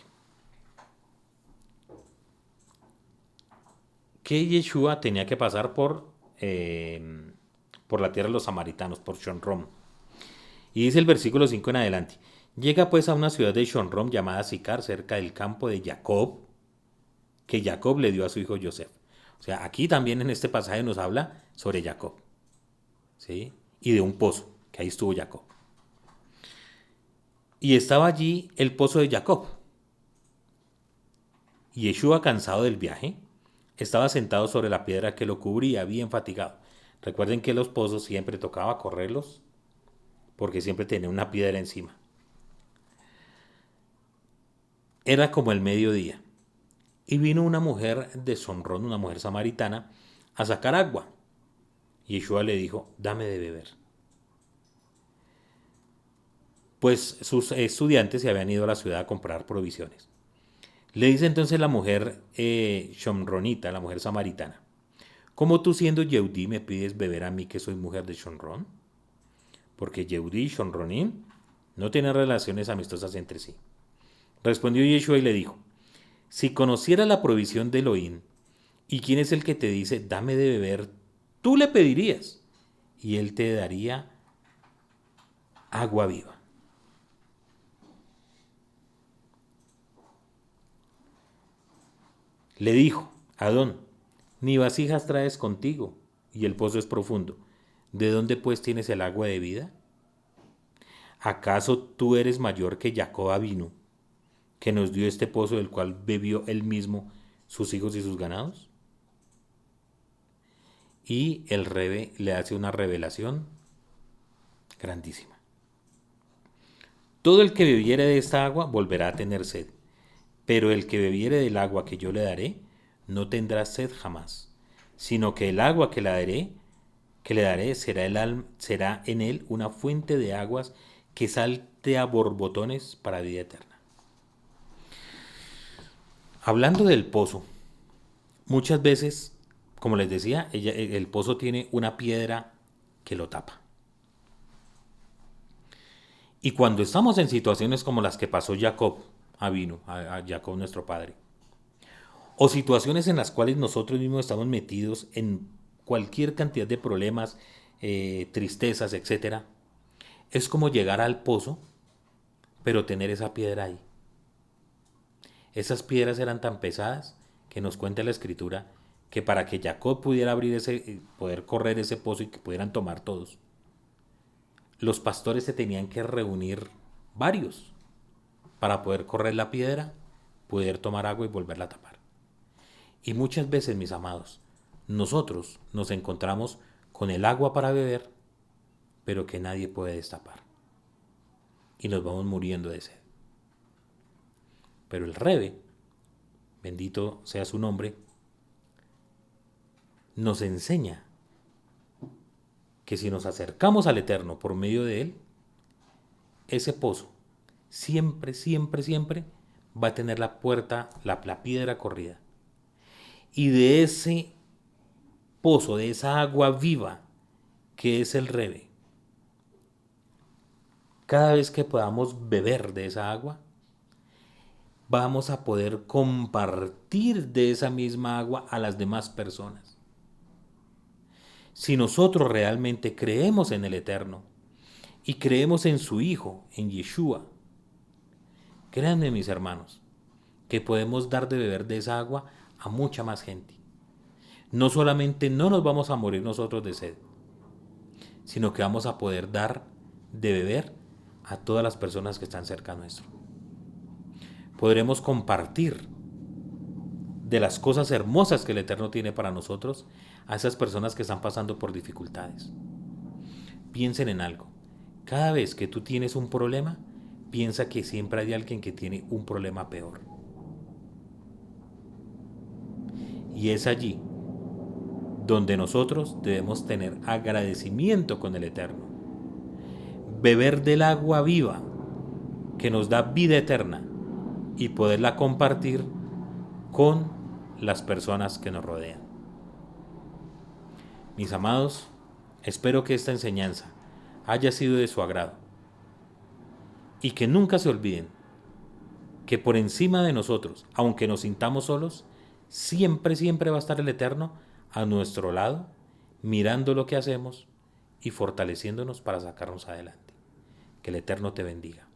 Que Yeshua tenía que pasar por la tierra de los samaritanos, por Shonrom. Y dice el versículo 5 en adelante. Llega pues a una ciudad de Shonrom llamada Sicar, cerca del campo de Jacob, que Jacob le dio a su hijo Yosef. O sea, aquí también en este pasaje nos habla sobre Jacob, ¿sí? Y de un pozo, que ahí estuvo Jacob. Y estaba allí el pozo de Jacob. Y Yeshua, cansado del viaje, estaba sentado sobre la piedra que lo cubría, bien fatigado. Recuerden que los pozos siempre tocaba correrlos, porque siempre tenía una piedra encima. Era como el mediodía. Y vino una mujer de Somrón, una mujer samaritana, a sacar agua. Y Yeshua le dijo, dame de beber. Pues sus estudiantes se habían ido a la ciudad a comprar provisiones. Le dice entonces la mujer Shomronita, la mujer samaritana, ¿cómo tú siendo Yehudí me pides beber a mí que soy mujer de Shomrón? Porque Yehudí y Shomronim no tienen relaciones amistosas entre sí. Respondió Yeshua y le dijo, Si conocieras la provisión de Elohim y quién es el que te dice, dame de beber, tú le pedirías y él te daría agua viva. Le dijo, Adón, ni vasijas traes contigo y el pozo es profundo. ¿De dónde pues tienes el agua de vida? ¿Acaso tú eres mayor que Jacob vino, que nos dio este pozo del cual bebió él mismo, sus hijos y sus ganados? Y el rebe le hace una revelación grandísima. Todo el que bebiere de esta agua volverá a tener sed, pero el que bebiere del agua que yo le daré, no tendrá sed jamás, sino que el agua que le daré será en él una fuente de aguas que salte a borbotones para vida eterna. Hablando del pozo, muchas veces, como les decía, el pozo tiene una piedra que lo tapa. Y cuando estamos en situaciones como las que pasó Jacob a Jacob nuestro padre, o situaciones en las cuales nosotros mismos estamos metidos en cualquier cantidad de problemas, tristezas, etcétera, es como llegar al pozo, pero tener esa piedra ahí. Esas piedras eran tan pesadas que nos cuenta la escritura que para que Jacob pudiera poder correr ese pozo y que pudieran tomar todos, los pastores se tenían que reunir varios para poder correr la piedra, poder tomar agua y volverla a tapar. Y muchas veces, mis amados, nosotros nos encontramos con el agua para beber, pero que nadie puede destapar. Y nos vamos muriendo de sed. Pero el Rebe, bendito sea su nombre, nos enseña que si nos acercamos al Eterno por medio de Él, ese pozo siempre, siempre, siempre va a tener la puerta, la piedra corrida. Y de ese pozo, de esa agua viva que es el Rebe, cada vez que podamos beber de esa agua, vamos a poder compartir de esa misma agua a las demás personas. Si nosotros realmente creemos en el Eterno y creemos en su Hijo, en Yeshua, créanme, mis hermanos, que podemos dar de beber de esa agua a mucha más gente. No solamente no nos vamos a morir nosotros de sed, sino que vamos a poder dar de beber a todas las personas que están cerca nuestro. Podremos compartir de las cosas hermosas que el Eterno tiene para nosotros a esas personas que están pasando por dificultades. Piensen en algo. Cada vez que tú tienes un problema, piensa que siempre hay alguien que tiene un problema peor. Y es allí donde nosotros debemos tener agradecimiento con el Eterno. Beber del agua viva que nos da vida eterna y poderla compartir con las personas que nos rodean. Mis amados, espero que esta enseñanza haya sido de su agrado y que nunca se olviden que por encima de nosotros, aunque nos sintamos solos, siempre, siempre va a estar el Eterno a nuestro lado, mirando lo que hacemos y fortaleciéndonos para sacarnos adelante. Que el Eterno te bendiga.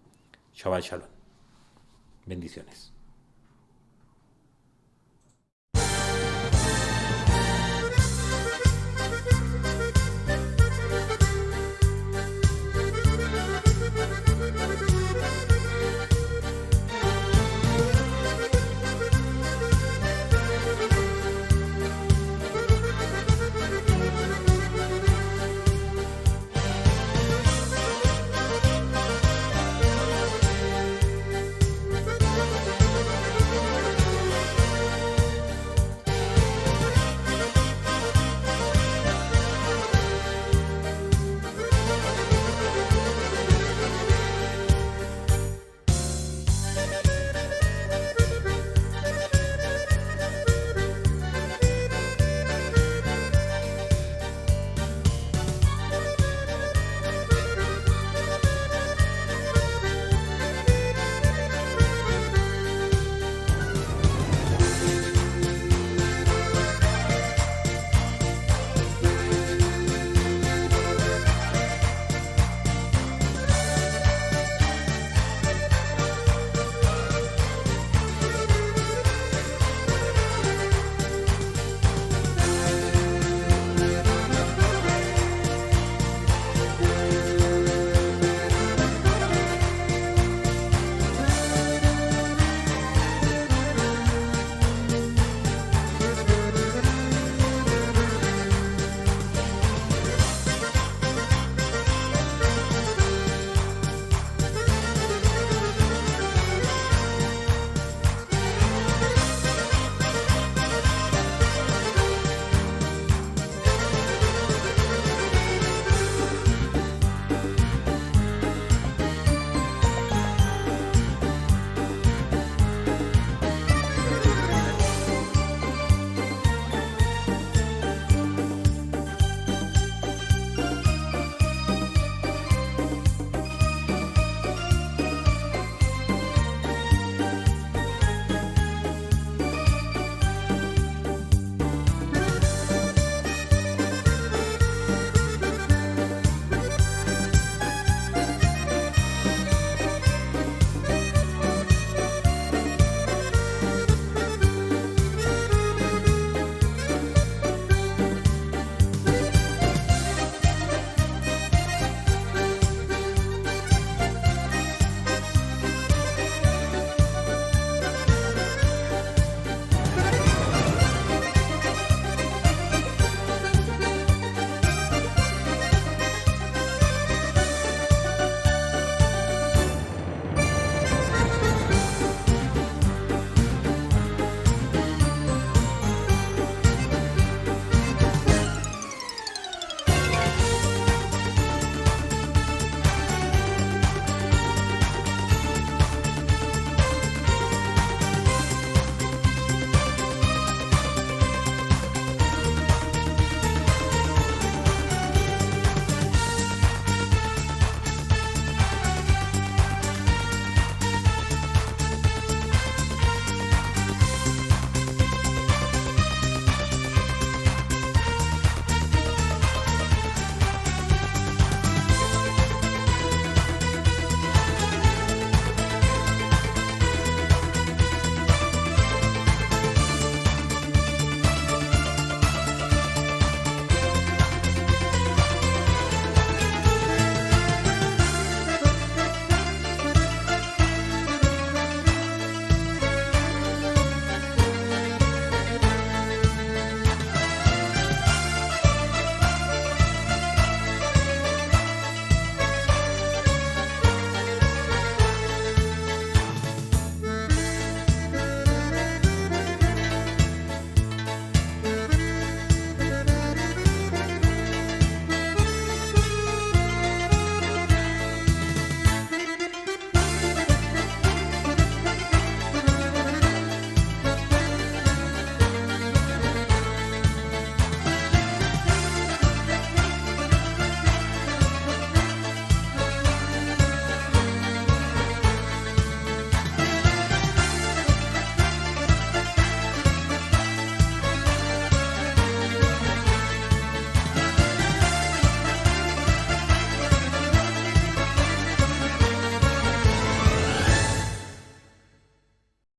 Shabbat Shalom. Bendiciones.